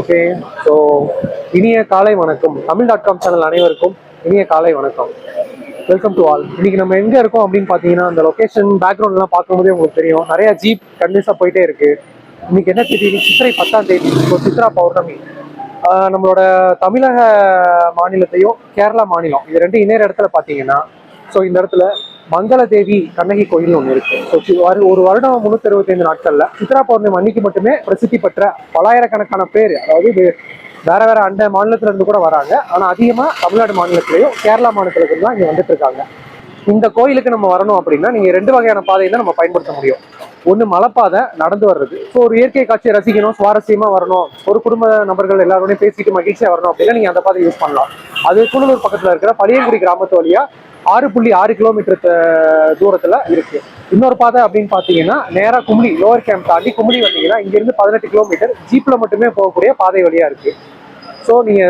Okay, so இனிய காலை வணக்கம். தமிழ்.com சேனல் அனைவருக்கும் இனிய காலை வணக்கம். Welcome to all. இன்னைக்கு நம்ம எங்கே இருக்கோம் அப்படின்னு பார்த்தீங்கன்னா, அந்த லொக்கேஷன் பேக்ரவுண்ட்லாம் பார்க்கும்போதே உங்களுக்கு தெரியும், நிறைய ஜீப் கண்டினியூஸாக போயிட்டே இருக்கு. இன்னைக்கு என்ன தேதி? சித்திரை 10ஆம் தேதி, ஸோ சித்ரா பௌர்ணமி. நம்மளோட தமிழக மாநிலத்தையும் கேரளா மாநிலம் இது ரெண்டு இணையர் இடத்துல பார்த்தீங்கன்னா, ஸோ இந்த இடத்துல மங்களதேவி கண்ணகி கோயில் ஒன்று இருக்கு. ஸோ ஒரு வருடம் 365 நாட்கள்ல சித்ரா பௌர்ணமி அன்னைக்கு மட்டுமே பிரசித்தி பெற்ற பலாயிரக்கணக்கான பேர், அதாவது வேற வேற அந்த மாநிலத்துல இருந்து கூட வராங்க. ஆனா அதிகமா தமிழ்நாடு மாநிலத்திலையும் கேரளா மாநிலத்திலும் தான் இங்க வந்துட்டு இருக்காங்க. இந்த கோயிலுக்கு நம்ம வரணும் அப்படின்னா நீங்க ரெண்டு வகையான பாதையை தான் நம்ம பயன்படுத்த முடியும். ஒன்று மலைப்பாதை, நடந்து வர்றது. ஸோ ஒரு இயற்கை காட்சியை ரசிக்கணும், சுவாரஸ்யமா வரணும், ஒரு குடும்ப நபர்கள் எல்லாரோடையும் பேசிட்டு மகிழ்ச்சியா வரணும் அப்படின்னா நீங்க அந்த பாதையை யூஸ் பண்ணலாம். அது கூடலூர் பக்கத்துல இருக்கிற பழியங்குடி கிராமத்து வழியா 6.6 கிலோமீட்டர் தூரத்துல இருக்கு. இன்னொரு பாதை அப்படின்னு பாத்தீங்கன்னா நேரா கும்ளி லோவர் கேம்ப் தாண்டி கும்ளி வந்தீங்கன்னா இங்க இருந்து 18 கிலோமீட்டர் ஜீப்ல மட்டுமே போகக்கூடிய பாதை வழியா இருக்கு. ஸோ நீங்க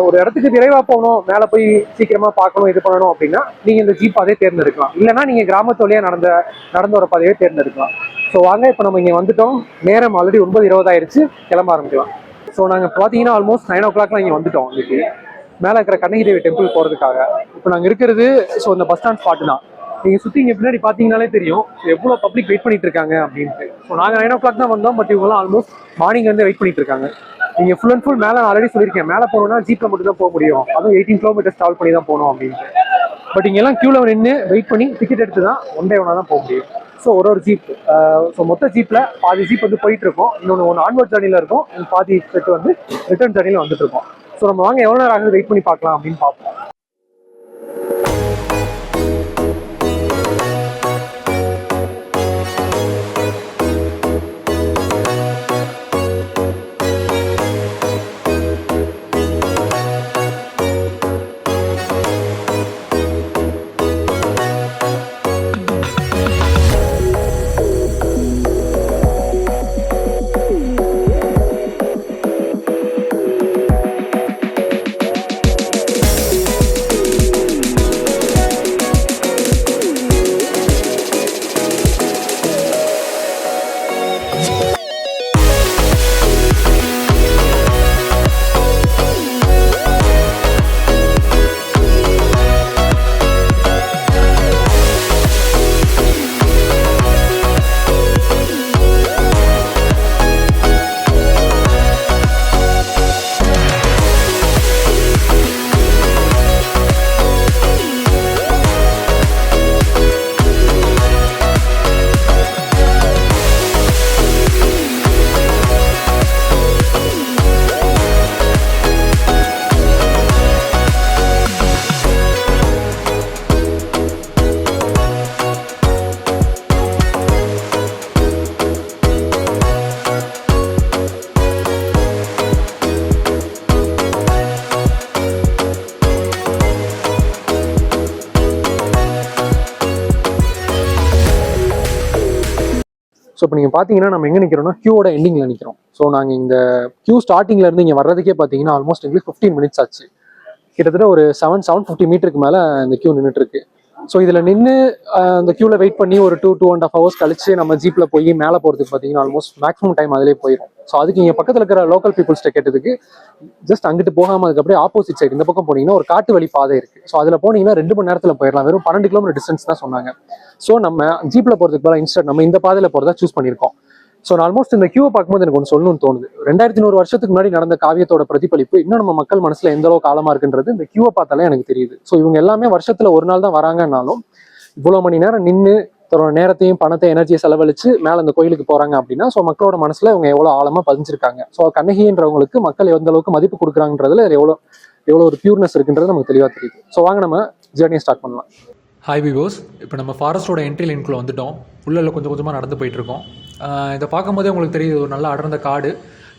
ஒரு இடத்துக்கு விரைவா போகணும், மேல போய் சீக்கிரமா பார்க்கணும், இது பண்ணணும் அப்படின்னா நீங்க இந்த ஜீப் பாதையை தேர்ந்தெடுக்கலாம். இல்லைன்னா நீங்க கிராமத்து வழியா நடந்து வர பாதையை தேர்ந்தெடுக்கலாம். ஸோ வாங்க, இப்போ நம்ம இங்க வந்துட்டோம். நேரம் ஆல்ரெடி 9:20 ஆயிடுச்சு, கிளம்ப ஆரம்பிக்கலாம். ஸோ நாங்க பாத்தீங்கன்னா ஆல்மோஸ்ட் 9 o'clockலாம் இங்க வந்துட்டோம். இன்னைக்கு மேலே இருக்கிற கண்ணகி தேவி டெம்பிள் போகிறதுக்காக இப்போ நாங்கள் இருக்கிறது ஸோ இந்த பஸ் ஸ்டாண்ட் ஸ்பாட்டு தான். நீங்கள் சுற்றி இங்கே பின்னாடி பார்த்தீங்கனாலே தெரியும் எவ்வளோ பப்ளிக் வெயிட் பண்ணிட்டு இருக்காங்க அப்படின்ட்டு. ஸோ நாங்கள் 9 o'clock தான் வந்தோம், பட் இவங்களாம் ஆல்மோஸ்ட் மார்னிங் வந்து வெயிட் பண்ணிட்டு இருக்காங்க. நீங்கள் ஃபுல் அண்ட் ஃபுல் மேலே ஆல்ரெடி சொல்லியிருக்கேன், மேலே போகணும்னா ஜீப்பில் மட்டும் தான் போக முடியும், அதுவும் 18 கிலோமீட்டர்ஸ் ட்ராவல் பண்ணி தான் போகணும் அப்படின்ட்டு. பட் இங்கெல்லாம் க்யூவில் நின்று வெயிட் பண்ணி டிக்கெட் எடுத்து தான் ஒன் டே ஒன்றா தான் போக முடியும். ஸோ ஒரு ஜீப், ஸோ மொத்த ஜீப்பில் பாதி ஜீப் வந்து போயிட்டு இருக்கோம், ஒன்று ஆன்வர்ட் ஜர்னியில் இருக்கும், பாதி செட்டு வந்து ரிட்டர்ன் ஜர்னியில் வந்துட்டு இருக்கோம். ஸோ நம்ம வாங்க எவ்வளோ நேரம் ஆகுது வெயிட் பண்ணி பார்க்கலாம் அப்படின்னு பார்ப்போம். ஸோ இப்போ நீங்கள் பார்த்தீங்கன்னா நம்ம எங்கே நிற்கிறோம்னா க்யூவோட எண்டிங்கில் நிற்கிறோம். ஸோ நாங்கள் இந்த க்யூ ஸ்டார்டிங்லேருந்து இங்கே வர்றதுக்கே பார்த்தீங்கன்னா ஆல்மோஸ்ட் எங்களுக்கு 15 minutes ஆச்சு. கிட்டத்தட்ட ஒரு 750 மீட்டருக்கு மேலே இந்த க்யூ நின்றுட்டு இருக்கு. ஸோ இதில் நின்று அந்த க்யூவில் வெயிட் பண்ணி ஒரு 2.5 hours கழிச்சு நம்ம ஜீப்பில் போய் மேலே போகிறதுக்கு பார்த்தீங்கன்னா ஆல்மோஸ்ட் மேக்ஸிமம் டைம் அதிலே போயிடும். ஸோ அதுக்கு இங்கே பக்கத்தில் இருக்கிற லோக்கல் பீப்புள்ஸ்ட்டை கேட்டதுக்கு ஜஸ்ட் அங்கிட்டு போகாமல் அதுக்கு அப்படியே ஆப்போசிட் சைடு இந்த பக்கம் போனீங்கன்னா ஒரு காட்டு வழி பாதை இருக்குது. ஸோ அதில் போனீங்கன்னா 2 மணி நேரத்தில் போயிடலாம், வெறும் 12 கிலோமீட்டர் டிஸ்டன்ஸ் தான் சொன்னாங்க. ஸோ நம்ம ஜீப்பில் போகிறதுக்கு பதிலாக இன்ஸ்டன்ட் நம்ம இந்த பாதையில் போகிறதா சூஸ் பண்ணியிருக்கோம். ஸோ நான் ஆல்மோஸ்ட் இந்த கியூவை பார்க்கும்போது எனக்கு ஒன்று சொல்லணும்னு தோணுது. 2100 வருஷத்துக்கு முன்னாடி நடந்த காவியத்தோட பிரதிபலிப்பு இன்னும் நம்ம மக்கள் மனசுல எந்த அளவுக்கு ஆழமா இருக்குன்றது இந்த கியூவை பார்த்தாலே எனக்கு தெரியுது. ஸோ இவங்க எல்லாமே வருஷத்துல ஒரு நாள் தான் வராங்கன்னாலும் இவ்வளவு மணி நேரம் நின்று தன்னோட நேரத்தையும் பணத்தை எனர்ஜியை செலவழிச்சு மேல அந்த கோயிலுக்கு போறாங்க அப்படின்னா ஸோ மக்களோட மனசுல இவங்க எவ்வளவு ஆழமா பதிஞ்சிருக்காங்க. ஸோ கண்ணகின்றவங்களுக்கு மக்கள் எந்த அளவுக்கு மதிப்பு கொடுக்குறாங்கன்றதுல எவ்வளோ ஒரு பியூர்னஸ் இருக்குன்றது நமக்கு தெளிவாக தெரியுது. ஸோ வாங்க நம்ம ஜேர்னியை ஸ்டார்ட் பண்ணலாம். ஹாய் விவோஸ், இப்போ நம்ம ஃபாரஸ்ட்டோட என்ட்ரி லைனுக்குள்ளே வந்துட்டோம். உள்ளே கொஞ்சம் கொஞ்சமாக நடந்து போயிட்டுருக்கோம். இதை பார்க்கும்போதே உங்களுக்கு தெரியுது, ஒரு நல்ல அடர்ந்த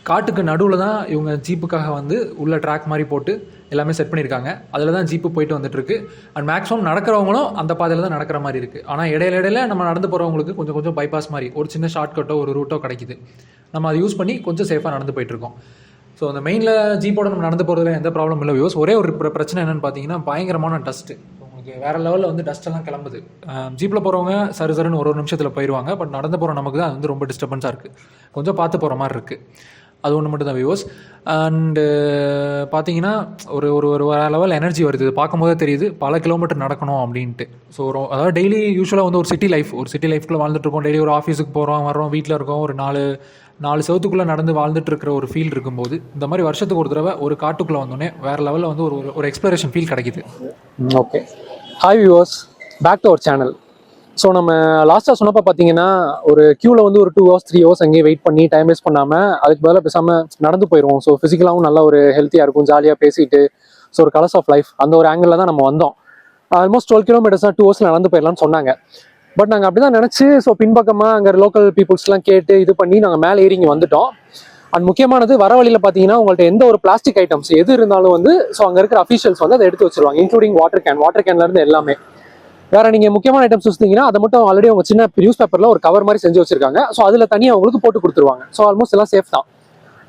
காட்டுக்கு நடுவில் தான் இவங்க ஜீப்புக்காக வந்து உள்ள ட்ராக் மாதிரி போட்டு எல்லாமே செட் பண்ணியிருக்காங்க. அதில் தான் ஜீப்பு போயிட்டு வந்துட்டுருக்கு. அண்ட் மேக்ஸிமம் நடக்கிறவங்களும் அந்த பாதையில் தான் நடக்கிற மாதிரி இருக்குது. ஆனால் இடையில நம்ம நடந்து போகிறவங்களுக்கு கொஞ்சம் பைபாஸ் மாதிரி ஒரு சின்ன ஷார்ட்கட்டோ ஒரு ரூட்டோ கிடைக்குது. நம்ம அதை யூஸ் பண்ணி கொஞ்சம் சேஃபாக நடந்து போயிட்டுருக்கோம். ஸோ அந்த மெயினில் ஜீப்போட நம்ம நடந்து போகிறதுல எந்த ப்ராப்ளம் இல்லை வியூஸ். ஒரே ஒரு பிரச்சனை என்னென்னு பார்த்தீங்கன்னா பயங்கரமான டஸ்ட்டு. உங்களுக்கு வேறு லெவலில் வந்து டஸ்ட்டெல்லாம் கிளம்புது. ஜீப்பில் போகிறவங்க சருன்னு ஒரு நிமிஷத்தில் போயிடுவாங்க. பட் நடந்து போகிற நமக்கு தான் அது வந்து ரொம்ப டிஸ்டர்பன்ஸாக இருக்குது. கொஞ்சம் பார்த்து போகிற மாதிரி இருக்குது. அது ஒன்று மட்டும் தான் வியூஸ். அண்டு பார்த்தீங்கன்னா ஒரு ஒரு ஒரு லெவல் எனர்ஜி வருது. இது பார்க்கும்போதே தெரியுது பல கிலோமீட்டர் நடக்கணும் அப்படின்ட்டு. ஸோ அதாவது டெய்லி யூஸ்வலாக வந்து ஒரு சிட்டி லைஃப்குள்ளே வாழ்ந்துட்டுருக்கோம். டெய்லி ஒரு ஆஃபீஸுக்கு போகிறோம், வரோம், வீட்டில் இருக்கோம். ஒரு நாலு செவத்துக்குள்ளே நடந்து வாழ்ந்துட்டு இருக்கிற ஒரு ஃபீல் இருக்கும்போது இந்த மாதிரி வருஷத்துக்கு ஒரு தடவை ஒரு காட்டுக்குள்ளே வந்தோடனே வேறு லெவலில் வந்து ஒரு எக்ஸ்ப்ளரேஷன் ஃபீல் கிடைக்குது. Okay, hi viewers, back to our channel. So நம்ம லாஸ்ட்டாக சொன்னப்போ பார்த்தீங்கன்னா ஒரு க்யூவில் வந்து ஒரு 2 hours 3 hours அங்கேயே வெயிட் பண்ணி டைம் வேஸ்ட் பண்ணாமல் அதுக்கு பதிலாக பேசாமல் நடந்து போயிடுவோம். ஸோ ஃபிசிக்கலாகவும் நல்ல ஒரு ஹெல்த்தியாக இருக்கும், ஜாலியாக பேசிட்டு. ஸோ ஒரு கலர்ஸ் ஆஃப் லைஃப் அந்த ஒரு ஆங்கிளில் தான் நம்ம வந்தோம். ஆல்மோஸ்ட் 12 kilometers தான் 2 hours நடந்து போயிடலாம்னு சொன்னாங்க. பட் நாங்கள் அப்படி தான் நினச்சி ஸோ பின்பக்கமாக அங்கே லோக்கல் பீப்புள்ஸ்லாம் கேட்டு இது பண்ணி நாங்கள் மேலே ஏறி இங்கே வந்துட்டோம். அண்ட் முக்கியமானது வர வழியில் பார்த்தீங்கன்னா உங்கள்கிட்ட எந்த ஒரு பிளாஸ்டிக் ஐட்டம்ஸ் எது இருந்தாலும் வந்து ஸோ அங்கே இருக்கிற அஃபீஷியல்ஸ் வந்து அதை எடுத்து வச்சிருவாங்க, இன்க்ளூடிங் வாட்டர் கேன்லேருந்து எல்லாமே. வேற நீங்கள் முக்கியமான ஐட்டம்ஸ் வச்சிங்கன்னா அதை மட்டும் ஆல்ரெடி அவங்க சின்ன நியூஸ் பேப்பரில் ஒரு கவர் மாதிரி செஞ்சு வச்சிருக்காங்க. ஸோ அதில் தனியாக அவங்களுக்கு போட்டு கொடுத்துருவாங்க. ஸோ ஆல்மோஸ்ட் எல்லாம் சேஃப் தான்.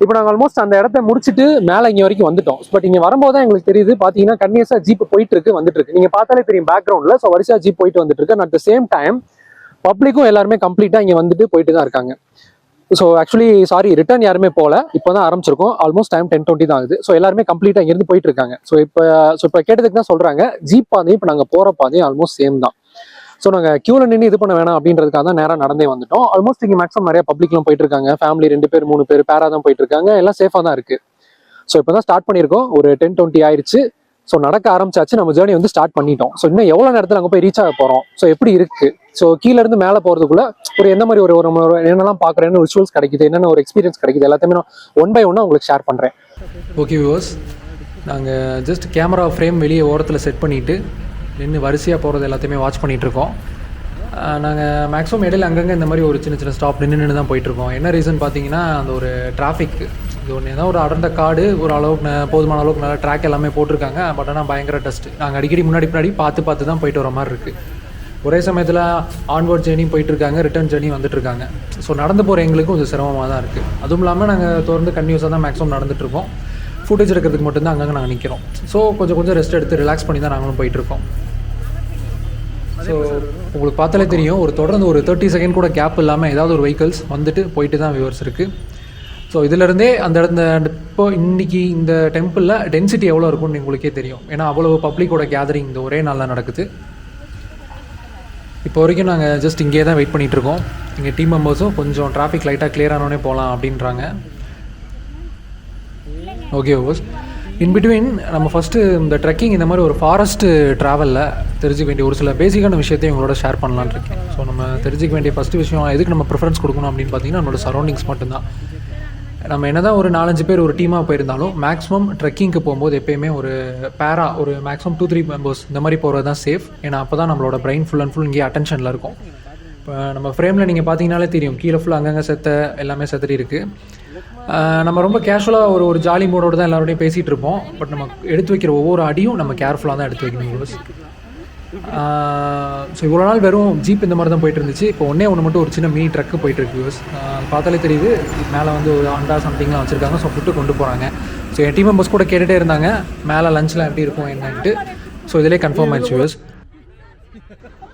இப்போ நாங்கள் ஆல்மோஸ்ட் அந்த இடத்த முடிச்சுட்டு மேலே இங்கே வரைக்கும் வந்துட்டோம். பட் இங்கே வரும்போது தான் எங்களுக்கு தெரியுது பார்த்தீங்கன்னா கன்னியஸாக ஜீப் போயிட்டு இருக்கு. நீங்கள் பார்த்தாலே தெரியும் பேக்ரவுண்டில். ஸோ வரிசையாக ஜீப் போயிட்டு வந்துட்டு இருக்கு. அட் த சேம் டைம் பப்ளிக்கும் எல்லாருமே கம்ப்ளீட்டாக இங்கே வந்துட்டு போயிட்டு தான் இருக்காங்க. ஸோ ஆக்சுவலி ரிட்டர்ன் யாருமே போகல, இப்போ தான் ஆரம்பிச்சிருக்கோம். ஆல்மோஸ்ட் டைம் 10:20 தான் ஆகுது. ஸோ எல்லாருமே கம்ப்ளீட்டாக இங்கேருந்து போயிட்டு இருக்காங்க. ஸோ இப்போ கேட்டதுக்கு தான் சொல்கிறாங்க ஜீப் பாதையும் இப்போ நாங்கள் போகிற பாதையும் ஆல்மோஸ்ட் சேம் தான். ஸோ நாங்கள் க்யூவில் நின்று இது பண்ண வேணாம் அப்படின்றதுக்காக தான் நேராக நடந்தே வந்துட்டோம். ஆல்மோஸ்ட் இங்கே மேக்ஸிமம் நிறைய பப்ளிக்லாம் போயிட்டு இருக்காங்க. ஃபேமிலி 2 பேர் 3 பேர் பேராக தான் போயிட்டு இருக்காங்க. எல்லாம் சேஃபாக தான் இருக்குது. ஸோ இப்போ தான் ஸ்டார்ட் பண்ணியிருக்கோம். ஒரு 10:20 ஆயிடுச்சு. ஸோ நடக்க ஆரம்பிச்சாச்சு. நம்ம ஜேர்னி வந்து ஸ்டார்ட் பண்ணிட்டோம். ஸோ இன்னும் எவ்வளோ நேரத்தில் அங்கே போய் ரீச் ஆக போகிறோம், ஸோ எப்படி இருக்குது, ஸோ கீழேருந்து மேலே போகிறதுக்குள்ள ஒரு எந்த மாதிரி ஒரு என்னெல்லாம் பார்க்குறேன்னு விஷுவல்ஸ் கிடைக்குது, என்னென்ன ஒரு எக்ஸ்பீரியன்ஸ் கிடைக்குது, எல்லாத்தையுமே நான் 1 by 1 உங்களுக்கு ஷேர் பண்ணுறேன். ஓகே வியூவர்ஸ், நாங்கள் ஜஸ்ட் கேமரா ஃப்ரேம் வெளியே ஓரத்தில் செட் பண்ணிவிட்டு நின்று வரிசையாக போகிறது எல்லாத்தையுமே வாட்ச் பண்ணிகிட்ருக்கோம். நாங்கள் மேக்ஸிமம் இடையில அங்கங்கே இந்த மாதிரி ஒரு சின்ன ஸ்டாப் நின்று தான் போயிட்டுருக்கோம். என்ன ரீசன் பார்த்தீங்கன்னா அந்த ஒரு டிராஃபிக் இது ஒன்று தான். ஒரு அடர்ந்த காடு, ஒரு அளவுக்கு போதுமான அளவுக்கு நல்லா ட்ராக் எல்லாமே போட்டிருக்காங்க. பட் ஆனால் பயங்கர டஸ்ட்டு. நாங்கள் அடிக்கடி முன்னாடி பார்த்து தான் போயிட்டு வர மாதிரி இருக்குது. ஒரே சமயத்தில் ஆன்வர்ட் ஜேர்னியும் போயிட்டுருக்காங்க, ரிட்டர்ன் ஜேர்னியும் வந்துட்டுருக்காங்க. ஸோ நடந்து போகிற எங்களுக்கும் கொஞ்சம் சிரமமாக தான் இருக்குது. அதுவும் இல்லாமல் நாங்கள் தொடர்ந்து கன்டினியூஸாக தான் மேக்ஸிமம் நடந்துகிட்ருக்கோம். ஃபுட்டேஜ் எடுக்கிறதுக்கு மட்டும்தான் அங்கங்கே நாங்கள் நிற்கிறோம். ஸோ கொஞ்சம் ரெஸ்ட் எடுத்து ரிலாக்ஸ் பண்ணி தான் நாங்களும் போயிட்டுருக்கோம். ஸோ உங்களுக்கு பார்த்தாலே தெரியும் தொடர்ந்து ஒரு 30 செகண்ட் கூட கேப் இல்லாமல் ஏதாவது ஒரு வெஹிக்கல்ஸ் வந்துட்டு போயிட்டு தான் வியூவர்ஸ் இருக்குது. ஸோ இதிலேருந்தே அந்த இப்போ இன்றைக்கி இந்த டெம்பிளில் டென்சிட்டி எவ்வளோ இருக்கும்னு உங்களுக்கே தெரியும். ஏன்னா அவ்வளோ பப்ளிக்கோட கேதரிங் இந்த ஒரே நாளில் நடக்குது. இப்போ வரைக்கும் நாங்கள் ஜஸ்ட் இங்கே தான் வெயிட் பண்ணிகிட்ருக்கோம். இங்கே டீம் மெம்பர்ஸும் கொஞ்சம் டிராஃபிக் லைட்டாக கிளியர் ஆனோடனே போகலாம் அப்படின்றாங்க. ஓகே ஓஸ், இன்பிட்வீன் நம்ம ஃபஸ்ட்டு இந்த ட்ரெக்கிங் இந்த மாதிரி ஒரு ஃபாரஸ்ட்டு ட்ராவலில் தெரிஞ்சிக்க வேண்டிய ஒரு சில பேசிக்கான விஷயத்தையும் உங்களோட ஷேர் பண்ணலான்னு இருக்கேன். ஸோ நம்ம தெரிஞ்சிக்க வேண்டிய ஃபஸ்ட்டு விஷயம் எதுக்கு நம்ம ப்ரிஃபரன்ஸ் கொடுக்கணும் அப்படின்னு பார்த்தீங்கன்னா நம்மளோட சரௌண்டிங்ஸ் மட்டும்தான். நம்ம என்ன தான் ஒரு 4-5 பேர் ஒரு டீமாக போயிருந்தாலும் மேக்ஸிமம் ட்ரெக்கிங்க்கு போகும்போது எப்போயுமே ஒரு ஒரு மேக்ஸிமம் 2-3 மெம்பர்ஸ் இந்த மாதிரி போகிறது தான் சேஃப். ஏன்னா அப்போ தான் நம்மளோட பிரெயின் ஃபுல் அண்ட் ஃபுல் இங்கே அட்டென்ஷனில் இருக்கும். இப்போ நம்ம ஃப்ரேமில் நீங்கள் பார்த்தீங்கனாலே தெரியும் கீழே ஃபுல்லாக அங்கங்கே எல்லாமே செத்துட்டு இருக்குது. நம்ம ரொம்ப கேஷுவலாக ஒரு ஜாலி மூடோடு தான் எல்லாரோடையும் பேசிகிட்டு இருப்போம். பட் நம்ம எடுத்து வைக்கிற ஒவ்வொரு அடியும் நம்ம கேர்ஃபுல்லாக தான் எடுத்து வைக்கணும். ஸோ இவ்வளோ நாள் வெறும் ஜீப் இந்த மாதிரி தான் போயிட்டு இருந்துச்சு. இப்போ ஒன்று மட்டும் ஒரு சின்ன மினி ட்ரக்கு போயிட்டுருக்கு வியூஸ். பார்த்தாலே தெரியுது மேலே வந்து ஒரு அண்டா சம்திங்லாம் வச்சுருக்காங்க. ஸோ ஃபுட்டு கொண்டு போகிறாங்க. ஸோ என் டீம் மெம்பர்ஸ் கூட கேட்டுகிட்டே இருந்தாங்க மேலே லஞ்ச்லாம் எப்படி இருக்கும் என்னன்ட்டு. ஸோ இதிலே கன்ஃபார்ம் ஆயிடுச்சு வியூஸ்.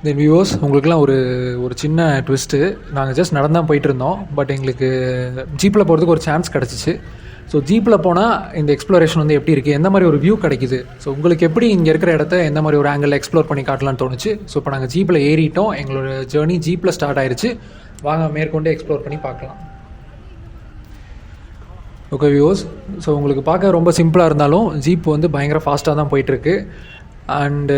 தென் வியூவர்ஸ், உங்களுக்குலாம் ஒரு சின்ன ட்விஸ்ட்டு. நாங்கள் ஜஸ்ட் நடந்தான் போயிட்டு இருந்தோம். பட் எங்களுக்கு ஜீப்பில் போகிறதுக்கு ஒரு சான்ஸ் கிடச்சிச்சு. ஸோ ஜீப்பில் போனால் இந்த எக்ஸ்ப்ளோரேஷன் வந்து எப்படி இருக்குது, எந்த மாதிரி ஒரு வியூ கிடைக்குது, ஸோ உங்களுக்கு எப்படி இங்கே இருக்கிற இடத்த எந்த மாதிரி ஒரு ஆங்கிளில் எக்ஸ்ப்ளோர் பண்ணி காட்டலான்னு தோணுச்சு. ஸோ இப்போ நாங்கள் ஜீப்பில் ஏறிட்டோம். எங்களோட ஜேர்னி ஜீப்பில் ஸ்டார்ட் ஆயிடுச்சு. வாங்க மேற்கொண்டு எக்ஸ்ப்ளோர் பண்ணி பார்க்கலாம். ஓகே வியூவர்ஸ், ஸோ உங்களுக்கு பார்க்க ரொம்ப சிம்பிளாக இருந்தாலும் ஜீப் வந்து பயங்கர ஃபாஸ்ட்டாக தான் போயிட்டுருக்கு. அண்டு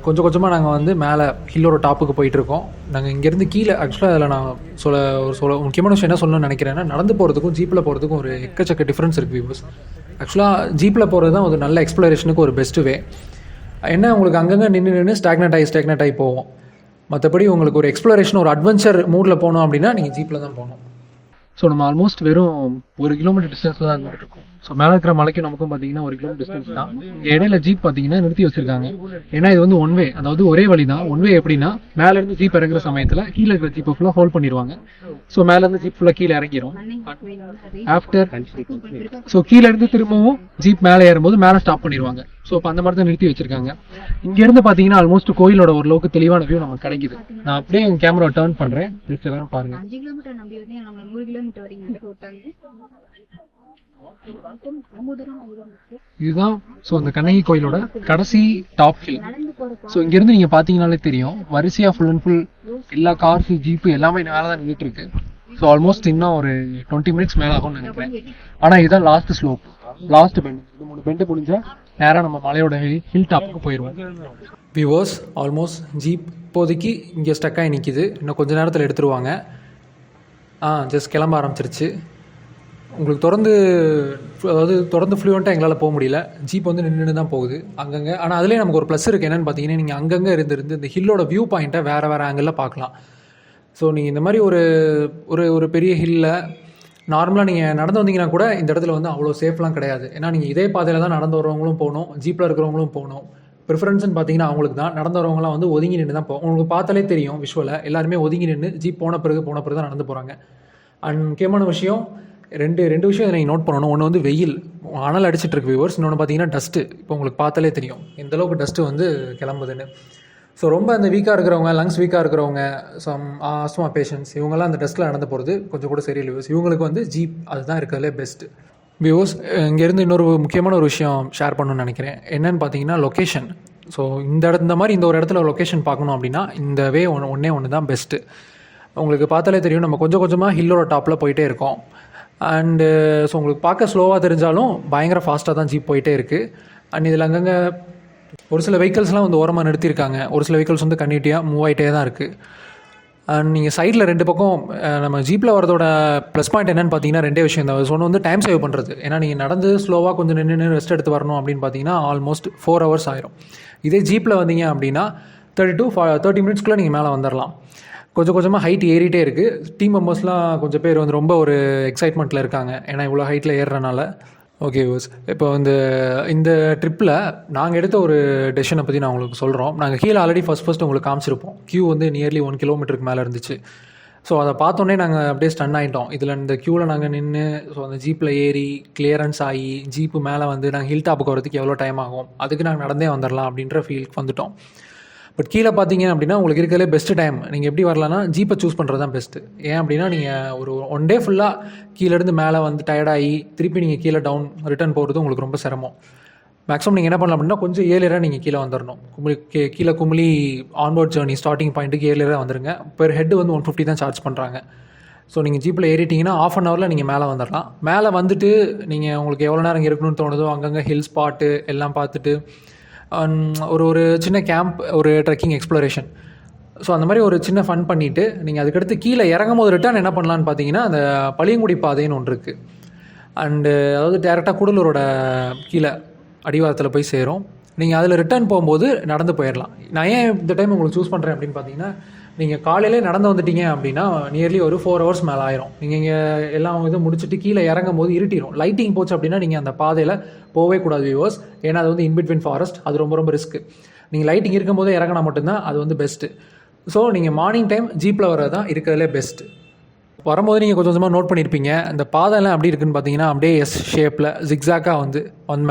கொஞ்சமாக நாங்கள் வந்து மேலே ஹில்லோட டாப்புக்கு போயிட்டுருக்கோம். நாங்கள் இங்கேருந்து கீழே ஆக்சுவலாக அதில் நான் முக்கியமான விஷயம் என்ன சொல்லணும்னு நினைக்கிறேன்னா, நடந்து போகிறதுக்கும் ஜீப்பில் போகிறதுக்கும் ஒரு எக்கச்சக்க டிஃப்ரென்ஸ் இருக்குது வியூவர்ஸ். ஆக்சுவலாக ஜீப்பில் போகிறது தான் ஒரு நல்ல எக்ஸ்ப்ளோரேஷனுக்கு ஒரு பெஸ்ட்டு வே. என்ன உங்களுக்கு அங்கங்கே நின்று ஸ்டாக்னட் ஆகி போவோம். மற்றபடி உங்களுக்கு ஒரு எக்ஸ்ப்ளோரேஷன் ஒரு அட்வென்ச்சர் மூடில் போகணும் அப்படின்னா நீங்கள் ஜீப்பில் தான் போகணும். ஸோ நம்ம ஆல்மோஸ்ட் வெறும் 1 கிலோமீட்டர் டிஸ்டன்ஸில் தான் இருந்துட்டு இருக்கோம். ஸோ மேலே இருக்கிற மலைக்கு நமக்கும் பார்த்தீங்கன்னா 1 கிலோமீட்டர் டிஸ்டன்ஸ் தான். இங்கே இடையில ஜீப் பார்த்தீங்கன்னா நிறுத்தி வச்சிருக்காங்க. ஏன்னா இது வந்து ஒன் வே, அதாவது ஒரே வழி தான். ஒன் வே எப்படின்னா மேலேருந்து ஜீப் இறங்குற சமயத்தில் கீழே இருக்கிற ஜீப்பை ஃபுல்லாக ஹோல்ட் பண்ணிடுவாங்க. ஸோ மேலேருந்து ஜீப் ஃபுல்லாக கீழே இறங்கிடும். ஆஃப்டர் ஸோ கீழேருந்து திரும்பவும் ஜீப் மேலே ஏறும்போது மேலே ஸ்டாப் பண்ணிடுவாங்க. ஸோ இப்போ அந்த மாதிரி தான் நிறுத்தி வச்சிருக்காங்க. இங்கேருந்து பார்த்தீங்கன்னா ஆல்மோஸ்ட் கோயிலோட ஓரளவுக்கு தெளிவான வியூ நமக்கு கிடைக்குது. நான் அப்படியே என் கேமரா டர்ன் பண்ணுறேன், ஜஸ்ட் எல்லாரும் பாருங்க. 5 கிலோமீட்டர் நம்பி வந்து நம்ம 100 கிலோமீட்டர் வரைக்கும் போட்டாங்க. இதுதான் ஸோ அந்த கண்ணகி கோயிலோட கடைசி டாப் ஹில். ஸோ இங்கேருந்து நீங்கள் பார்த்தீங்கன்னாலே தெரியும், வரிசையாக ஃபுல் அண்ட் ஃபுல் எல்லா கார்ஸு ஜீப்பு எல்லாமே மேலே தான் நின்றுட்டு இருக்கு. ஸோ ஆல்மோஸ்ட் இன்னும் ஒரு 20 மினிட்ஸ் மேலே ஆகும்னு நினைக்கிறேன். ஆனால் இதுதான் லாஸ்ட் ஸ்லோப், லாஸ்ட் பெண்ட். இது 3 பெண்டு முடிஞ்சால் நேராக நம்ம மலையோட ஹில் டாப்புக்கு போயிடுவோம். வியூவர்ஸ், ஆல்மோஸ்ட் ஜீப் இப்போதைக்கு இங்கே ஸ்டக்காகி நிற்கிது. இன்னும் கொஞ்சம் நேரத்தில் எடுத்துருவாங்க. ஜஸ்ட் கிளம்ப ஆரம்பிச்சிருச்சு. உங்களுக்கு தொடர்ந்து ஃப்ளூவெண்ட்டாக எங்களால் போக முடியல. ஜீப் வந்து நின்று தான் போகுது அங்கங்கே. ஆனால் அதுலேயே நமக்கு ஒரு ப்ளஸ் இருக்குது. என்னென்னு பார்த்தீங்கன்னா, நீங்கள் அங்கங்கே இருந்து இந்த ஹில்லோட வியூ பாயிண்ட்டை வேறு ஆங்கிளில் பார்க்கலாம். ஸோ நீங்கள் இந்த மாதிரி ஒரு பெரிய ஹில்லில் நார்மலாக நீங்கள் நடந்து வந்தீங்கன்னா கூட இந்த இடத்துல வந்து அவ்வளோ சேஃப்லாம் கிடையாது. ஏன்னா நீங்கள் இதே பாதையில் தான் நடந்து வரவங்களும் போகணும், ஜீப்பில் இருக்கிறவங்களும் போகணும். ப்ரிஃபரன்ஸ்னு பார்த்தீங்கன்னா அவங்களுக்கு தான். நடந்து வரவங்களாம் வந்து ஒதுங்கி நின்று தான் போகும். உங்களுக்கு பார்த்தாலே தெரியும் விஷுவலாக, எல்லாருமே ஒதுங்கி நின்று ஜீப் போன பிறகு தான் நடந்து போகிறாங்க. அண்ட் முக்கியமான விஷயம், ரெண்டு விஷயம் நீங்கள் நோட் பண்ணணும். ஒன்று வந்து வெயில் அனல் அடிச்சிட்டு இருக்கு வியூவர்ஸ். இன்னொன்று பார்த்தீங்கன்னா டஸ்ட்டு. இப்போ உங்களுக்கு பார்த்தாலே தெரியும் எந்தளவுக்கு டஸ்ட்டு வந்து கிளம்புதுன்னு. ஸோ ரொம்ப அந்த வீக்காக இருக்கிறவங்க, லங்ஸ் வீக்காக இருக்கிறவங்க, ஆஸ்மா பேஷண்ட்ஸ், இவங்கெல்லாம் அந்த டஸ்ட்டில் நடந்து போகிறது கொஞ்சம் கூட சரியில்லை வியூவர்ஸ். இவங்களுக்கு வந்து ஜீப் அதுதான் இருக்கிறதுலே பெஸ்ட்டு வியூவர்ஸ். இங்கேருந்து இன்னொரு முக்கியமான ஒரு விஷயம் ஷேர் பண்ணணும்னு நினைக்கிறேன். என்னென்னு பார்த்தீங்கன்னா லொக்கேஷன். ஸோ இந்த மாதிரி இந்த ஒரு இடத்துல லொக்கேஷன் பார்க்கணும் அப்படின்னா இந்த வே ஒன்று தான் பெஸ்ட்டு. உங்களுக்கு பார்த்தாலே தெரியும், நம்ம கொஞ்சம் கொஞ்சமாக ஹில்லோட டாப்பில் போயிட்டே இருக்கோம். அண்டு ஸோ உங்களுக்கு பார்க்க ஸ்லோவாக தெரிஞ்சாலும் பயங்கர ஃபாஸ்ட்டாக தான் ஜீப் போயிட்டே இருக்குது. அண்ட் இதில் அங்கங்கே ஒரு சில வெஹிக்கல்ஸ்லாம் வந்து ஓரமாக நிறுத்தியிருக்காங்க. ஒரு சில வெஹிக்கல்ஸ் வந்து கன்னிட்டியாக மூவ் ஆகிட்டே தான் இருக்குது. அண்ட் நீங்கள் சைடில் 2 பக்கம் நம்ம ஜீப்பில் வரதோட ப்ளஸ் பாயிண்ட் என்னென்னு பார்த்தீங்கன்னா 2 விஷயம் தான். ஒன்று வந்து டைம் சேவ் பண்ணுறது. ஏன்னா நீங்கள் நடந்து ஸ்லோவாக கொஞ்சம் நின்று ரெஸ்ட் எடுத்து வரணும் அப்படின்னு பார்த்தீங்கன்னா ஆல்மோஸ்ட் 4 ஹவர்ஸ் ஆயிரும். இதே ஜீப்பில் வந்தீங்க அப்படின்னா 30 மினிட்ஸ்க்குள்ளே நீங்கள் மேலே வந்துடலாம். கொஞ்சம் கொஞ்சமாக ஹைட் ஏறிட்டே இருக்குது. டீம் மெம்பர்ஸ்லாம் கொஞ்சம் பேர் வந்து ரொம்ப ஒரு எக்ஸைட்மெண்ட்டில் இருக்காங்க, ஏன்னா இவ்வளோ ஹைட்டில் ஏறுறனால. ஓகே யூஸ், இப்போ இந்த ட்ரிப்பில் நாங்கள் எடுத்த ஒரு டெசிஷனை பற்றி நான் உங்களுக்கு சொல்கிறோம். நாங்கள் கீழே ஆல்ரெடி ஃபஸ்ட் உங்களுக்கு காமிச்சிருப்போம். கியூ வந்து நியர்லி 1 கிலோமீட்டருக்கு மேலே இருந்துச்சு. ஸோ அதை பார்த்தோன்னே நாங்கள் அப்படியே ஸ்டன் ஆகிட்டோம். இதில் இந்த க்யூவில் நாங்கள் நின்று ஸோ அந்த ஜீப்பில் ஏறி கிளியரன்ஸ் ஆகி ஜீப்பு மேலே வந்து நாங்கள் ஹில் டாப்புக்கு வரதுக்கு எவ்வளோ டைம் ஆகும், அதுக்கு நாங்கள் நடந்தே வந்துடலாம் அப்படின்ற ஃபீலுக்கு வந்துட்டோம். பட் கீழே பார்த்தீங்க அப்படின்னா உங்களுக்கு இருக்கிறதுலே பெஸ்ட்டு டைம் நீங்கள் எப்படி வரலான்னா ஜீப்பை சூஸ் பண்ணுறது தான் பெஸ்ட்டு. ஏன் அப்படின்னா நீங்கள் ஒரு 1 டே ஃபுல்லாக கீழேருந்து மேலே வந்து டயர்டாகி திருப்பி நீங்கள் கீழே டவுன் ரிட்டர்ன் போகிறது உங்களுக்கு ரொம்ப சிரமம். மேக்ஸிமம் நீங்கள் என்ன பண்ணலாம் அப்படின்னா கொஞ்சம் ஏர்லியராக நீங்கள் கீழே வந்துடணும். கீழே குமுளி ஆன்வர்ட் ஜேர்னி ஸ்டார்டிங் பாயிண்ட்டுக்கு ஏர்லியராக வந்துருங்க. பெர் ஹெட் வந்து 150 தான் சார்ஜ் பண்ணுறாங்க. ஸோ நீங்கள் ஜீப்பில் ஏறிட்டிங்கன்னா ½ அன் ஹவரில் நீங்கள் மேலே வந்துடலாம். மேலே வந்துட்டு நீங்கள் உங்களுக்கு எவ்வளோ நேரம் இருக்கணும்னு தோணுதோ அங்கங்கே ஹில் ஸ்பாட்டு எல்லாம் பார்த்துட்டு ஒரு சின்ன கேம்ப், ஒரு ட்ரெக்கிங் எக்ஸ்ப்ளோரேஷன், ஸோ அந்த மாதிரி ஒரு சின்ன ஃபன் பண்ணிவிட்டு நீங்கள் அதுக்கடுத்து கீழே இறங்கும் போது ரிட்டர்ன் என்ன பண்ணலான்னு பார்த்தீங்கன்னா அந்த பளியங்குடி பாதைன்னு ஒன்று இருக்குது. அண்டு அதாவது டேரெக்டாக கூடலூரோட கீழே அடிவாரத்தில் போய் சேரும். நீங்கள் அதில் ரிட்டர்ன் போகும்போது நடந்து போயிடலாம். நான் ஏன் இந்த டைம் உங்களுக்கு சூஸ் பண்ணுறேன் அப்படின்னு பார்த்தீங்கன்னா, நீங்கள் காலையிலே நடந்து வந்துட்டீங்க அப்படின்னா நியர்லி ஒரு 4 ஹவர்ஸ் மேலே ஆயிரும். நீங்கள் இங்கே எல்லாம் இது முடிச்சுட்டு கீழே இறங்கும் போது இருட்டிடும். லைட்டிங் போச்சு அப்படின்னா நீங்கள் அந்த பாதையில் போகவே கூடாது வியூவர்ஸ். ஏன்னா அது வந்து இன்பிட்வீன் ஃபாரஸ்ட், அது ரொம்ப ரிஸ்க்கு. நீங்கள் லைட்டிங் இருக்கும் போதே இறங்கினா மட்டும்தான் அது வந்து பெஸ்ட்டு. ஸோ நீங்கள் மார்னிங் டைம் ஜீப்பில் வர்றது தான் இருக்கிறதுலே பெஸ்ட்டு. வரும்போது நீங்கள் கொஞ்சம் கொஞ்சமாக நோட் பண்ணியிருப்பீங்க, இந்த பாதையெல்லாம் எப்படி இருக்குதுன்னு பார்த்தீங்கன்னா அப்படியே எஸ் ஷேப்பில் ஜிக்ஸாக்காக வந்து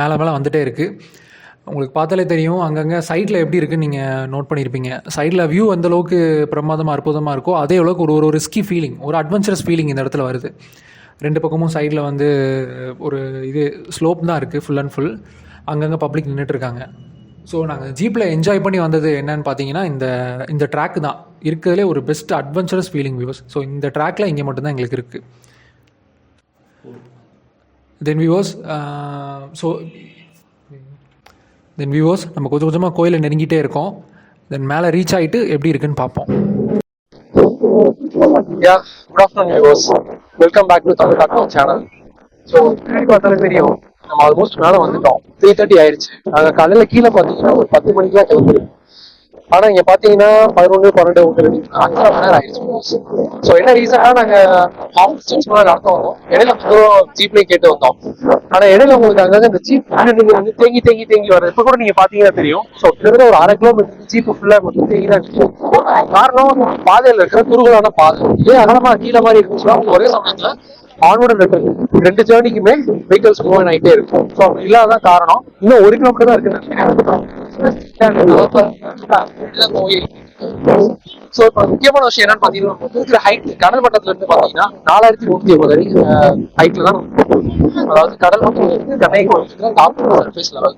மேலே வந்துகிட்டே இருக்குது. உங்களுக்கு பார்த்தாலே தெரியும் அங்கங்கே சைடில் எப்படி இருக்குன்னு நீங்கள் நோட் பண்ணியிருப்பீங்க. சைடில் வியூ அந்தளவுக்கு பிரமாதமாக அற்புதமாக இருக்கோ அதே அளவுக்கு ஒரு ரிஸ்கி ஃபீலிங், ஒரு அட்வென்ச்சரஸ் ஃபீலிங் இந்த இடத்துல வருது. 2 பக்கமும் சைடில் வந்து ஒரு ஸ்லோப் தான் இருக்குது, ஃபுல் அண்ட் ஃபுல். அங்கங்கே பப்ளிக் நின்றுட்டுருக்காங்க. ஸோ நாங்கள் ஜீப்பில் என்ஜாய் பண்ணி வந்தது என்னன்னு பார்த்தீங்கன்னா இந்த ட்ராக் தான் இருக்கிறதுலே ஒரு best adventurous feeling viewers. So இந்த ட்ராக்கில் இங்கே மட்டும்தான் எங்களுக்கு இருக்குது. தென் வியூவர்ஸ் நம்ம கொஞ்சம் கொஞ்சமாக கோயிலை நெருங்கிட்டே இருக்கோம். தென் மேலே ரீச் ஆகிட்டு எப்படி இருக்குன்னு பார்ப்போம். Good afternoon viewers, welcome back to Tamil channel. So பார்த்தாலே தெரியும் நம்ம ஆல்மோஸ்ட் மேலே வந்துட்டோம். 3:30 ஆயிடுச்சு. நாங்கள் காலையில் கீழே பார்த்தீங்கன்னா ஒரு 10 மணிக்கெலாம் கிளம்பிடுவோம். ஆனா இங்க பாத்தீங்கன்னா 11, 12 5 மணி நேரம் ஆயிடுச்சு. ஸோ என்ன ரீசனா நாங்க ஆஃபீஸ் நடத்த வரோம், இடையில ஜீப்லயே கேட்டு வந்தோம். ஆனா இடையில உங்களுக்கு அங்கங்க இந்த ஜீப் வந்து தேங்கி தேங்கி தேங்கி வர்றது இப்ப கூட நீங்க பாத்தீங்கன்னா தெரியும். ஸோ கிட்டத்தட்ட ஒரு 1/2 கிலோமீட்டர் ஜீப் ஃபுல்லா தேங்கி தான் இருக்கு. காரணம் பாதையில இருக்கிற குறுகலான பாதை, இதே அகலமா கீழே மாதிரி இருக்குன்னா ஒரே சமயத்துல ஆன்வர்ட் அண்ட் ரெண்டு ஜேர்னிக்குமே வெஹிக்கல்ஸ் மூவ் ஆகிட்டே இருக்கும். ஸோ அப்படி இல்லாத காரணம் இன்னும் 1 கிலோமீட்டர் தான் இருக்கு. ஸோ இப்போ முக்கியமான விஷயம் என்னன்னு பாத்தீங்கன்னா இருக்கிற ஹைட் கடல் மட்டத்துல இருந்து பாத்தீங்கன்னா 4150 அடி ஹைட்ல தான், அதாவது கடல் மட்டத்துல இருந்து Kanyakumari top surface level.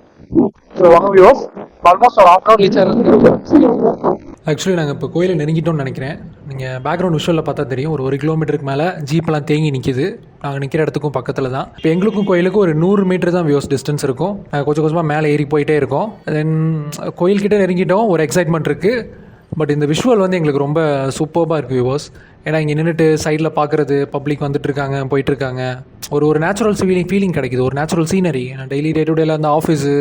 Almost ஒரு ஹாஃப் ரீச். ஆக்சுவலி நாங்கள் இப்போ கோயிலை நெருங்கிட்டோம்னு நினைக்கிறேன். நீங்கள் பேக்ரவுண்ட் விஷுவலில் பார்த்தா தெரியும், ஒரு 1 கிலோமீட்டருக்கு மேலே ஜீப்லாம் தேங்கி நிற்கிது. நாங்கள் நிற்கிற இடத்துக்கும் பக்கத்தில் தான். இப்போ எங்களுக்கும் கோயிலுக்கும் ஒரு 100 மீட்டர் தான் வியூஸ் டிஸ்டன்ஸ் இருக்கும். நாங்கள் கொஞ்சம் கொஞ்சமாக மேலே ஏறி போயிட்டே இருக்கோம். தென் கோயில்கிட்ட நெருங்கிட்டோம், ஒரு எக்ஸைட்மெண்ட் இருக்குது. பட் இந்த விஷுவல் வந்து எங்களுக்கு ரொம்ப சூப்பர்பாக இருக்குது வியூவர்ஸ். ஏன்னா இங்கே நின்றுட்டு சைடில் பார்க்குறது, பப்ளிக் வந்துட்டு இருக்காங்க, போயிட்டுருக்காங்க, ஒரு நேச்சுரல் ஃபீலிங் கிடைக்குது, ஒரு natural scenery. Daily day to டேல அந்த ஆஃபீஸு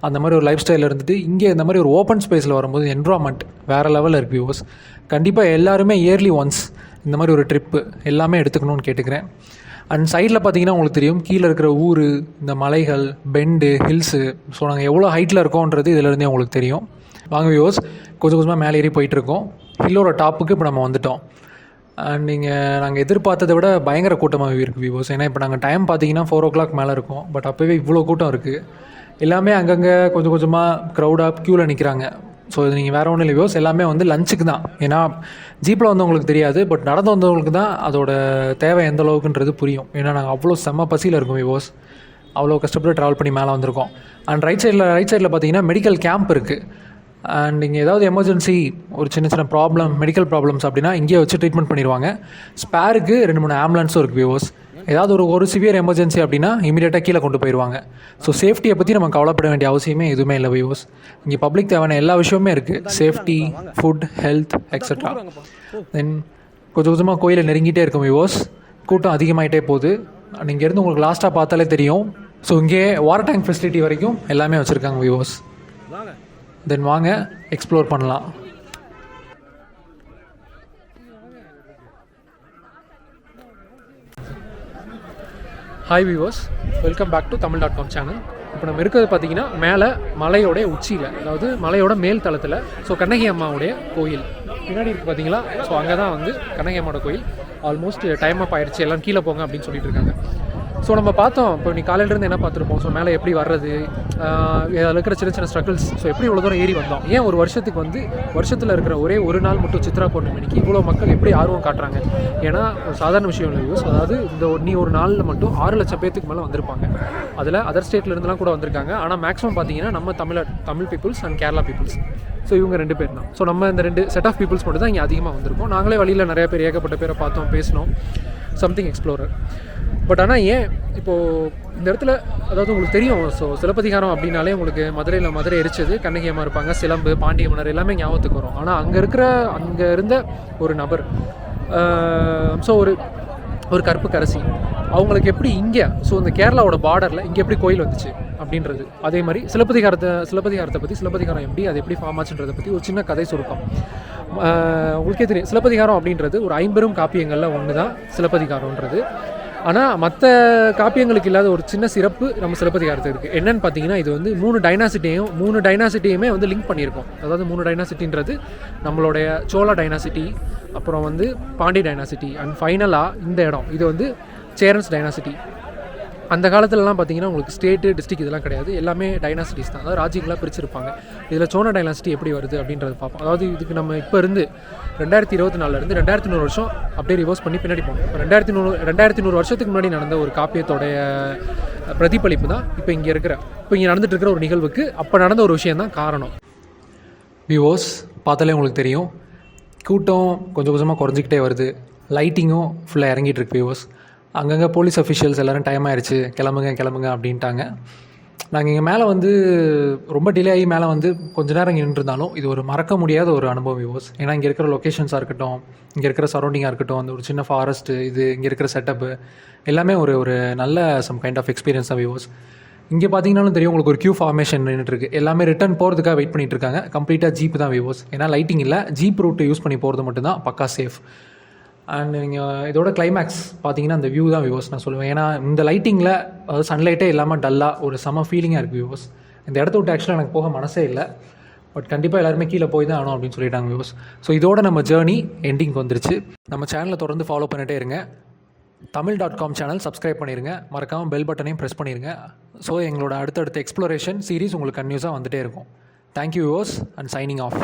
அந்த மாதிரி ஒரு லைஃப் ஸ்டைலில் இருந்துட்டு இங்கே இந்த மாதிரி ஒரு ஓப்பன் ஸ்பேஸில் வரும்போது என்வரான்மெண்ட் வேறு லெவலில் இருக்குது வியூவர்ஸ். கண்டிப்பாக எல்லாருமே இயர்லி ஒன்ஸ் இந்த மாதிரி ஒரு ட்ரிப்பு எல்லாமே எடுத்துக்கணும்னு கேட்டுக்கிறேன். அண்ட் சைடில் பார்த்தீங்கன்னா உங்களுக்கு தெரியும், கீழே இருக்கிற ஊர், இந்த மலைகள், பெண்டு, ஹில்ஸு. ஸோ நாங்கள் எவ்வளோ ஹைட்டில் இருக்கோன்றது இதிலேருந்தே உங்களுக்கு தெரியும். வாங்க வியூவர்ஸ், கொஞ்சம் கொஞ்சமாக மேலே ஏறி போயிட்டுருக்கோம். ஹில்லோட டாப்புக்கு இப்போ நம்ம வந்துவிட்டோம். அண்ட் நாங்கள் எதிர்பார்த்ததை விட பயங்கர கூட்டமாக இருக்குது வியூவர்ஸ். ஏன்னா இப்போ நாங்கள் டைம் பார்த்தீங்கன்னா 4 o'clock மேலே இருக்கும். பட் அப்போவே இவ்வளோ கூட்டம் இருக்குது. எல்லாமே அங்கங்கே கொஞ்சம் கொஞ்சமாக க்ரௌடாக க்யூவில் நிற்கிறாங்க. ஸோ இது நீங்கள் வேறு ஒன்றும் இல்லை வியூவர்ஸ், எல்லாமே வந்து லஞ்சுக்கு தான். ஏன்னா ஜீப்பில் வந்தவங்களுக்கு தெரியாது, பட் நடந்து வந்தவங்களுக்கு தான் அதோட தேவை எந்த அளவுக்குன்றது புரியும். ஏன்னா நாங்கள் அவ்வளோ செம்ம பசியில் இருக்கோம் வியூவர்ஸ், அவ்வளோ கஷ்டப்பட்டு ட்ராவல் பண்ணி மேலே வந்திருக்கோம். அண்ட் ரைட் சைடில் பார்த்தீங்கன்னா மெடிக்கல் கேம்ப் இருக்குது. அண்ட் இங்கே ஏதாவது எமர்ஜென்சி, ஒரு சின்ன சின்ன ப்ராப்ளம், மெடிக்கல் ப்ராப்ளம்ஸ் அப்படின்னா இங்கேயே வச்சு ட்ரீட்மெண்ட் பண்ணிடுவாங்க. ஸ்பேருக்கு 2-3 ஆம்புலன்ஸும் இருக்குது வியூவர்ஸ். ஏதாவது ஒரு சிவியர் எமர்ஜென்சி அப்படின்னா இமீடியட்டாக கீழே கொண்டு போயிடுவாங்க. ஸோ சேஃப்டியை பற்றி நம்ம கவலைப்பட வேண்டிய அவசியமே எதுவுமே இல்லை வியூவர்ஸ். இங்கே பப்ளிக் தேவையான எல்லா விஷயமே இருக்குது, சேஃப்டி, ஃபுட், ஹெல்த் எக்ஸட்ரா. தென் கொஞ்சம் கொஞ்சமாக கோயிலை நெருங்கிட்டே இருக்கும் வியூவர்ஸ். கூட்டம் அதிகமாகிட்டே போகுது. அண்ட் இங்கேருந்து உங்களுக்கு லாஸ்ட்டாக பார்த்தாலே தெரியும். ஸோ இங்கே வாட்டர் டேங்க் ஃபெசிலிட்டி வரைக்கும் எல்லாமே வச்சுருக்காங்க வியூவர்ஸ். தென் வாங்க எக்ஸ்ப்ளோர் பண்ணலாம். Hi viewers, welcome back to தமிழ்.com சேனல். இப்போ நம்ம இருக்கிறது பார்த்தீங்கன்னா மேலே மலையோடைய உச்சியில், அதாவது மலையோட மேல் தளத்தில். ஸோ கண்ணகி அம்மாவுடைய கோயில் பின்னாடி இருக்குது பார்த்தீங்களா. ஸோ அங்கே தான் வந்து கண்ணகி அம்மாவோட கோயில். ஆல்மோஸ்ட் டைம் அப் ஆயிடுச்சு, எல்லாம் கீழே போங்க அப்படின்னு சொல்லிட்டு இருக்காங்க. ஸோ நம்ம பார்த்தோம், இப்போ நீ காலையிலேருந்து என்ன பார்த்துருப்போம். ஸோ மேலே எப்படி வர்றது, அதில் இருக்கிற சின்ன சின்ன ஸ்ட்ரகிள்ஸ். ஸோ எப்படி இவ்வளோ தூரம் ஏறி வந்தோம், ஏன் ஒரு வருஷத்துக்கு வந்து வருஷத்தில் இருக்கிற ஒரே ஒரு நாள் மட்டும் சித்ரா பௌர்ணமிக்கு இவ்வளோ மக்கள் எப்படி ஆர்வம் காட்டுறாங்க. ஏன்னா ஒரு சாதாரண விஷயம் இல்லை வியூஸ். அதாவது நீ ஒரு நாளில் மட்டும் 6 லட்சம் பேத்துக்கு மேலே வந்திருப்பாங்க. அதில் அதர் ஸ்டேட்லேருந்துலாம் கூட வந்திருக்காங்க. ஆனால் மேக்ஸிமம் பார்த்தீங்கன்னா நம்ம Tamil peoples and Kerala peoples. So இவங்க 2 பேர் தான். ஸோ நம்ம இந்த 2 செட் ஆஃப் பீப்புள்ஸ் மட்டும் தான் இங்கே அதிகமாக வந்திருக்கோம். நாங்களே வழியில் நிறைய பேர், ஏகப்பட்ட பேரை பார்த்தோம், பேசினோம், சம்திங் எக்ஸ்ப்ளோரர். பட் ஆனால் ஏன் இப்போது இந்த இடத்துல, அதாவது உங்களுக்கு தெரியும், ஸோ சிலப்பதிகாரம் அப்படின்னாலே உங்களுக்கு மதுரை எரிச்சது கண்ணகி அம்மா இருப்பாங்க, சிலம்பு, பாண்டிய மன்னர் எல்லாமே ஞாபகத்துக்கு வரும். ஆனால் அங்கே இருந்த ஒரு நபர், ஸோ ஒரு கற்புக்கரசி, அவங்களுக்கு எப்படி இங்கே, ஸோ இந்த கேரளாவோட பார்டரில் இங்கே எப்படி கோயில் வந்துச்சு அப்படின்றது. அதே மாதிரி சிலப்பதிகாரத்தை பற்றி, சிலப்பதிகாரம் எப்படி, அது எப்படி ஃபார்ம் ஆச்சுன்றதை பற்றி ஒரு சின்ன கதை சுருக்கம். உங்களுக்கே தெரியும், சிலப்பதிகாரம் அப்படின்றது ஒரு 50 காப்பியங்களில் ஒன்று தான் சிலப்பதிகாரன்றது. ஆனால் மற்ற காப்பியங்களுக்கு இல்லாத ஒரு சின்ன சிறப்பு நம்ம சிலப்பதிகாரத்துக்கு இருக்குது. என்னென்னு பார்த்தீங்கன்னா, இது வந்து 3 டைனாசிட்டியுமே வந்து லிங்க் பண்ணியிருக்கோம். அதாவது 3 டைனாசிட்டின்றது நம்மளுடைய சோழா டைனாசிட்டி, அப்புறம் வந்து பாண்டி டைனாசிட்டி, அண்ட் ஃபைனலாக இந்த இடம் இது வந்து சேரன்ஸ் டைனாசிட்டி. அந்த காலத்துலலாம் பார்த்தீங்கன்னா உங்களுக்கு ஸ்டேட்டு, டிஸ்ட்ரிக்ட் இதெல்லாம் கிடையாது, எல்லாமே டைனாசிட்டிஸ் தான், அதாவது ராஜ்யங்களாக பிரிச்சிருப்பாங்க. இதில் சோழ டைனாசிட்டி எப்படி வருது அப்படின்றது பார்ப்போம். அதாவது இதுக்கு நம்ம இப்போ இருந்து 2024 2100 வருஷம் அப்படியே ரிவர்ஸ் பண்ணி பின்னாடி போகணும். இப்போ 2100 வருஷத்துக்கு முன்னாடி நடந்த ஒரு காப்பியத்தோடைய பிரதிபலிப்பு தான் இப்போ இங்கே நடந்துட்டு இருக்கிற ஒரு நிகழ்வுக்கு அப்போ நடந்த ஒரு விஷயம் தான் காரணம். வியூவர்ஸ் பார்த்தாலே உங்களுக்கு தெரியும், கூட்டம் கொஞ்சம் கொஞ்சமாக குறைஞ்சிக்கிட்டே வருது. லைட்டிங்கும் ஃபுல்லாக இறங்கிட்டு இருக்கு வியூவர்ஸ். அங்கங்கே போலீஸ் அஃபிஷியல்ஸ் எல்லோரும் டைம் ஆயிடுச்சு, கிளம்புங்க அப்படின்ட்டாங்க. நாங்கள் இங்கே மேலே வந்து ரொம்ப டிலே ஆகி மேலே வந்து கொஞ்ச நேரம் இங்கே நின்றுருந்தாலும் இது ஒரு மறக்க முடியாத ஒரு அனுபவம் வியூவர்ஸ். ஏன்னா இங்கே இருக்கிற லொக்கேஷன்ஸாக இருக்கட்டும், இங்கே இருக்கிற சரௌண்டிங்காக இருக்கட்டும், அந்த ஒரு சின்ன ஃபாரஸ்ட்டு, இது இங்கே இருக்கிற செட்டப்பு எல்லாமே ஒரு நல்ல சம் கைண்ட் ஆஃப் எக்ஸ்பீரியன்ஸ் தான் வியூவர்ஸ். இங்கே பார்த்தீங்கன்னாலும் தெரியும் உங்களுக்கு ஒரு கியூ ஃபார்மேஷன் நின்றுட்டுருக்கு. எல்லாமே ரிட்டர்ன் போகிறதுக்காக வெயிட் பண்ணிட்டு இருக்காங்க. கம்ப்ளீட்டாக ஜீப் தான் வியூவர்ஸ். ஏன்னா லைட்டிங் இல்லை, ஜீப் ரூட் யூஸ் பண்ணி போகிறது மட்டும்தான் பக்கா சேஃப். அண்ட் நீங்கள் இதோட கிளைமேக்ஸ் பார்த்தீங்கன்னா அந்த வியூ தான் வியூவர்ஸ் நான் சொல்லுவேன். ஏன்னா இந்த லைட்டிங்கில் அதாவது சன்லைட்டே இல்லாமல் டல்லாக ஒரு செம ஃபீலிங்காக இருக்குது வியூவர்ஸ். இந்த இடத்த விட்டு ஆக்சுவலாக எனக்கு போக மனசே இல்லை. பட் கண்டிப்பாக எல்லாருமே கீழே போய் தான் ஆகணும் அப்படின்னு சொல்லிட்டாங்க வியூவர்ஸ். ஸோ இதோட நம்ம ஜேர்னி எண்டிங் வந்துருச்சு. நம்ம சேனலை தொடர்ந்து ஃபாலோ பண்ணிகிட்டே இருங்க. Tamil.com சேனல் சப்ஸ்கிரைப் பண்ணிடுங்க. மறக்காமல் பெல் பட்டனையும் ப்ரெஸ் பண்ணிடுங்க. ஸோ எங்களோட அடுத்தடுத்த எக்ஸ்ப்ளோரேஷன் சீரிஸ் உங்களுக்கு கன்யூஸாக வந்துகிட்டே இருக்கும். Thank you viewers and signing off.